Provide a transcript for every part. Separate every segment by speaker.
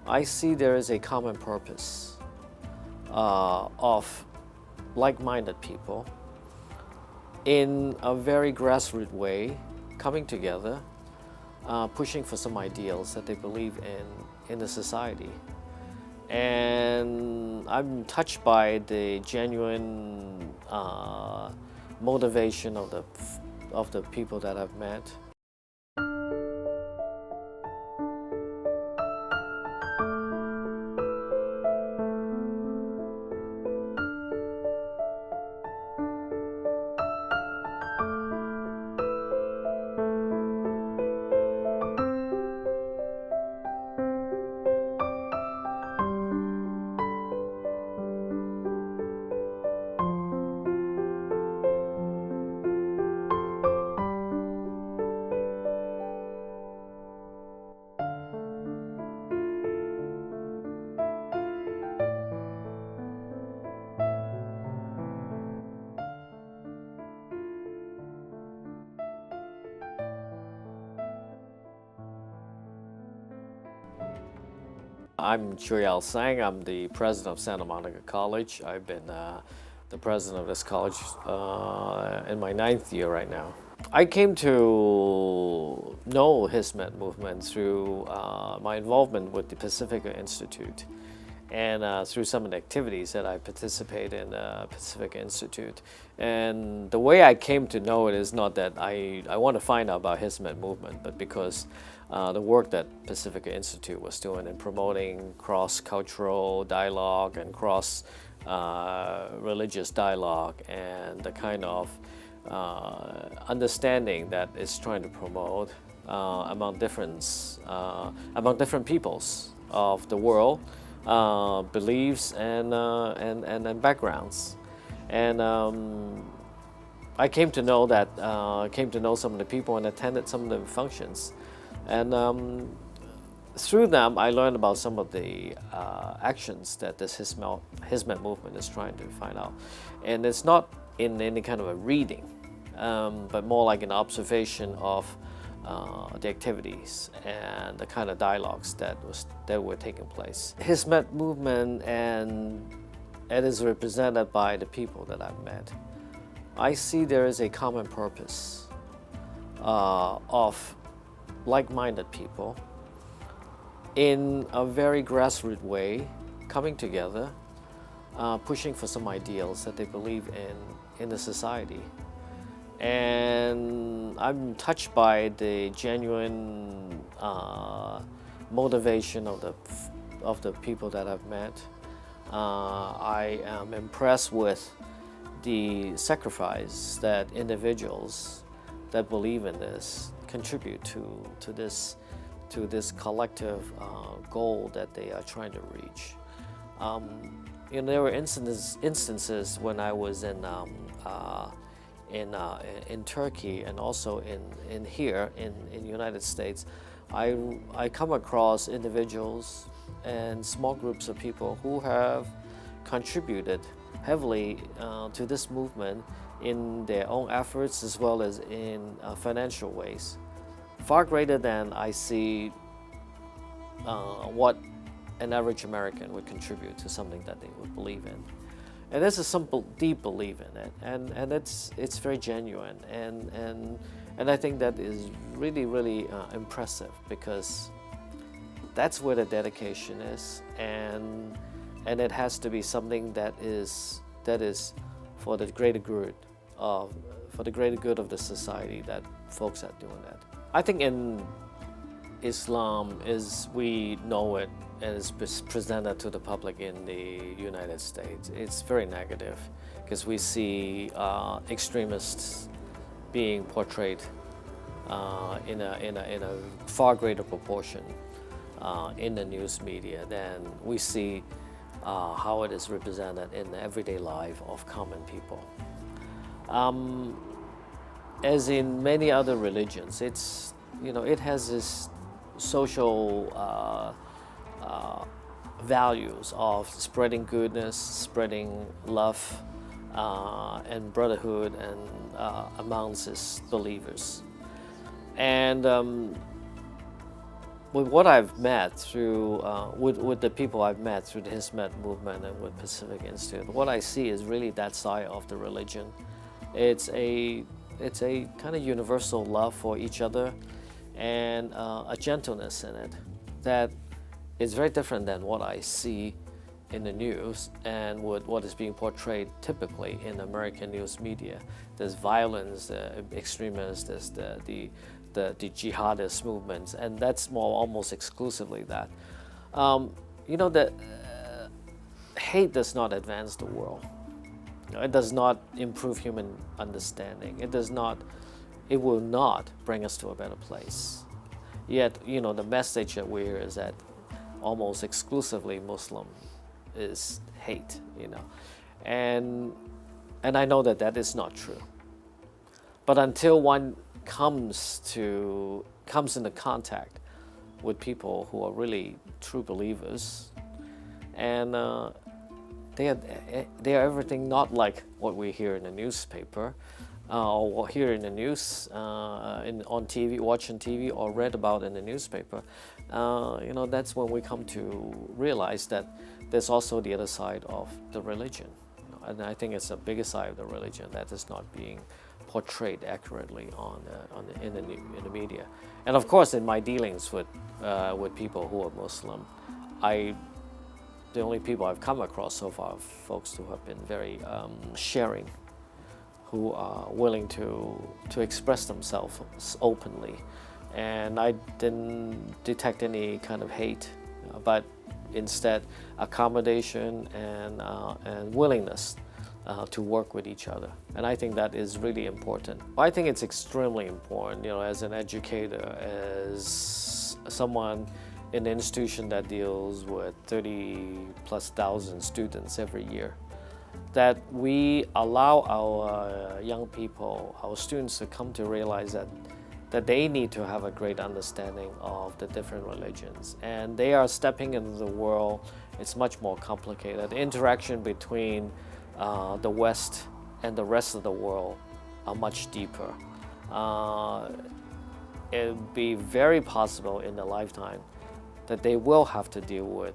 Speaker 1: I see there is a common purpose of like-minded people in a very grassroots way coming together, pushing for some ideals that they believe in the society. And I'm touched by the genuine motivation of the people that I've met. I'm Chui Tsang. I'm the president of Santa Monica College. I've been the president of this college in my 9th year right now. I came to know Hizmet Movement through my involvement with the Pacifica Institute and through some of the activities that I participate in Pacifica Institute. And the way I came to know it is not that I want to find out about Hizmet Movement, but because the work that Pacifica Institute was doing in promoting cross-cultural dialogue and cross-religious dialogue and the kind of understanding that it's trying to promote among different peoples of the world, beliefs and backgrounds. And I came to know some of the people and attended some of the functions. And through them, I learned about some of the actions that this Hizmet movement is trying to find out. And it's not in any kind of a reading, but more like an observation of the activities and the kind of dialogues that were taking place. Hizmet movement, and it is represented by the people that I've met. I see there is a common purpose of like-minded people in a very grassroots way coming together, pushing for some ideals that they believe in the society. And I'm touched by the genuine motivation of the people that I've met. I am impressed with the sacrifice that individuals that believe in this contribute to this collective goal that they are trying to reach. There were instances when I was in Turkey and also in here in the United States. I come across individuals and small groups of people who have contributed heavily to this movement in their own efforts as well as in financial ways, far greater than I see what an average American would contribute to something that they would believe in. And there's a simple, deep belief in it, and it's very genuine, and I think that is really impressive, because that's where the dedication is, and it has to be something that is for the greater good of the society that folks are doing that. I think in Islam, as we know it and is presented to the public in the United States, it's very negative, because we see extremists being portrayed in a far greater proportion in the news media than we see how it is represented in the everyday life of common people. As in many other religions, it has this social values of spreading goodness, spreading love and brotherhood and amongst its believers. And with what I've met through, with the people I've met through the Hizmet Movement and with Pacific Institute, what I see is really that side of the religion. It's a kind of universal love for each other and a gentleness in it that is very different than what I see in the news and what is being portrayed typically in American news media. There's violence, extremists, there's the jihadist movements, and that's almost exclusively that. You know, that hate does not advance the world. You know, it does not improve human understanding. It will not bring us to a better place. Yet, you know, the message that we hear is that almost exclusively Muslim is hate, you know. And I know that that is not true. But until one comes into contact with people who are really true believers, and they are everything not like what we hear in the newspaper, or hear in the news, on TV, watching TV, or read about in the newspaper. You know, that's when we come to realize that there's also the other side of the religion, and I think it's a bigger side of the religion that is not being portrayed accurately in the media. And of course, in my dealings with people who are Muslim, the only people I've come across so far are folks who have been very sharing, who are willing to express themselves openly, and I didn't detect any kind of hate, but instead accommodation and willingness to work with each other. And I think that is really important. I think it's extremely important, you know, as an educator, as someone in an institution that deals with 30,000+ students every year, that we allow our young people, our students, to come to realize that they need to have a great understanding of the different religions. And they are stepping into the world. It's much more complicated. The interaction between the West and the rest of the world are much deeper. It would be very possible in their lifetime that they will have to deal with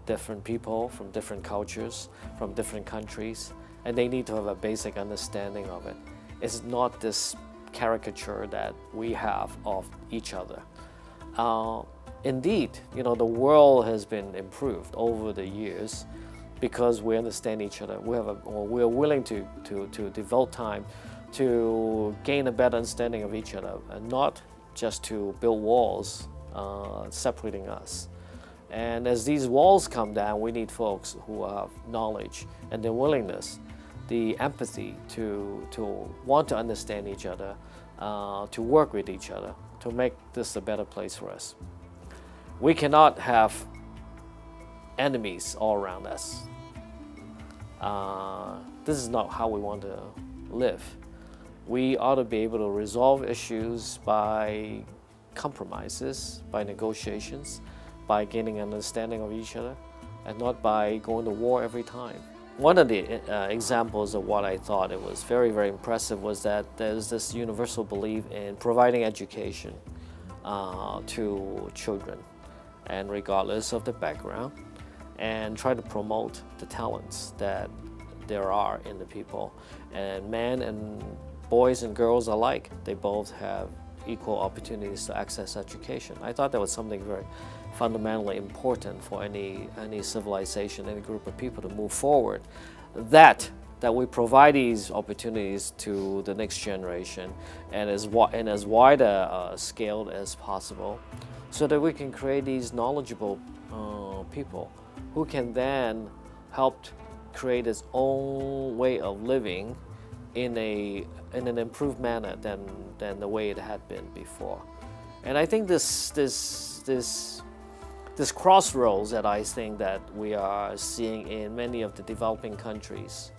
Speaker 1: different people from different cultures, from different countries, and they need to have a basic understanding of it. It's not this caricature that we have of each other. Indeed, you know, the world has been improved over the years because we understand each other. We are willing to devote time to gain a better understanding of each other, and not just to build walls separating us. And as these walls come down, we need folks who have knowledge and the willingness, the empathy to want to understand each other, to work with each other, to make this a better place for us. We cannot have enemies all around us. This is not how we want to live. We ought to be able to resolve issues by compromises, by negotiations, by gaining an understanding of each other, and not by going to war every time. One of the examples of what I thought it was very, very impressive was that there's this universal belief in providing education to children, and regardless of the background, and try to promote the talents that there are in the people. And men and boys and girls alike, they both have equal opportunities to access education. I thought that was something very fundamentally important for any civilization, any group of people to move forward. That we provide these opportunities to the next generation and as wide a scale as possible, so that we can create these knowledgeable people who can then help create its own way of living in an improved manner than the way it had been before. And I think this crossroads that I think that we are seeing in many of the developing countries,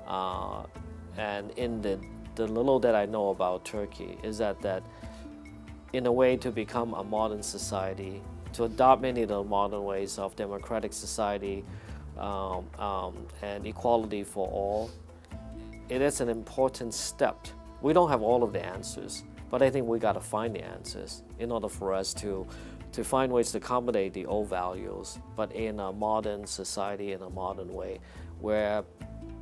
Speaker 1: and in the little that I know about Turkey, is that in a way to become a modern society, to adopt many of the modern ways of democratic society and equality for all, it is an important step. We don't have all of the answers, but I think we got to find the answers in order for us to to find ways to accommodate the old values, but in a modern society, in a modern way, where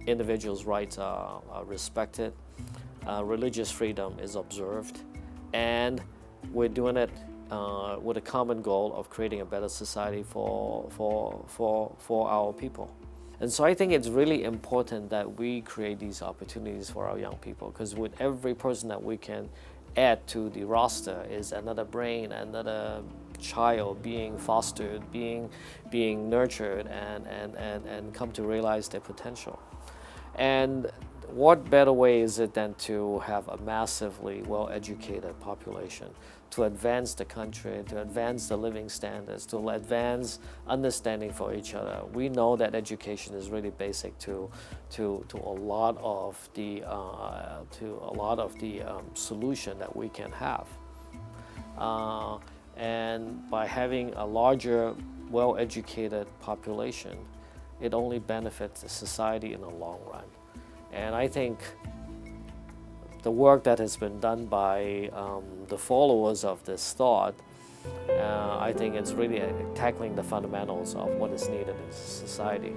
Speaker 1: individuals' rights are respected, religious freedom is observed, and we're doing it with a common goal of creating a better society for our people. And so I think it's really important that we create these opportunities for our young people, because with every person that we can add to the roster is another brain, another child being fostered, being nurtured, and come to realize their potential. And what better way is it than to have a massively well-educated population to advance the country, to advance the living standards, to advance understanding for each other? We know that education is really basic to a lot of the solution that we can have. And by having a larger, well-educated population, it only benefits the society in the long run. And I think the work that has been done by the followers of this thought, I think it's really tackling the fundamentals of what is needed in society.